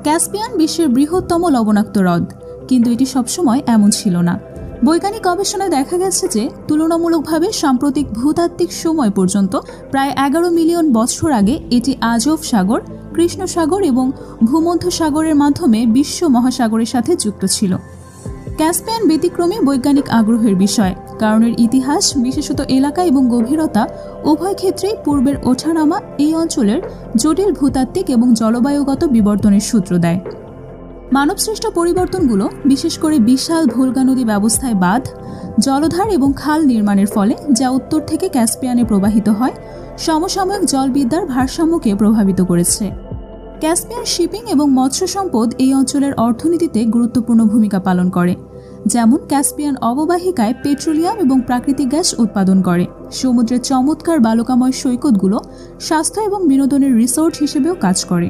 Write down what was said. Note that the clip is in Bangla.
ক্যাসপিয়ান বিশ্বের বৃহত্তম লবণাক্ত হ্রদ, কিন্তু এটি সবসময় এমন ছিল না। বৈজ্ঞানিক গবেষণায় দেখা গেছে যে তুলনামূলকভাবে সাম্প্রতিক ভূতাত্ত্বিক সময় পর্যন্ত প্রায় 11 মিলিয়ন বছর আগে এটি আজভ সাগর, কৃষ্ণ সাগর এবং ভূমধ্য সাগরের মাধ্যমে বিশ্ব মহাসাগরের সাথে যুক্ত ছিল। ক্যাসপিয়ান ব্যতিক্রমী বৈজ্ঞানিক আগ্রহের বিষয়, কারণ এর ইতিহাস, বিশেষত এলাকা এবং গভীরতা উভয় ক্ষেত্রেই পূর্বের ওঠানামা এই অঞ্চলের জটিল ভূতাত্ত্বিক এবং জলবায়ুগত বিবর্তনের সূত্র দেয়। মানবসৃষ্ট পরিবর্তনগুলো, বিশেষ করে বিশাল ভোলগা নদী ব্যবস্থায় বাঁধ, জলধার এবং খাল নির্মাণের ফলে যা উত্তর থেকে ক্যাসপিয়ানে প্রবাহিত হয়, সমসাময়িক জলবিদ্যার ভারসাম্যকে প্রভাবিত করেছে। ক্যাসপিয়ান শিপিং এবং মৎস্য সম্পদ এই অঞ্চলের অর্থনীতিতে গুরুত্বপূর্ণ ভূমিকা পালন করে, যেমন ক্যাসপিয়ান অববাহিকায় পেট্রোলিয়াম এবং প্রাকৃতিক গ্যাস উৎপাদন করে। সমুদ্রের চমৎকার বালুকাময় সৈকতগুলো স্বাস্থ্য এবং বিনোদনের রিসোর্ট হিসেবেও কাজ করে।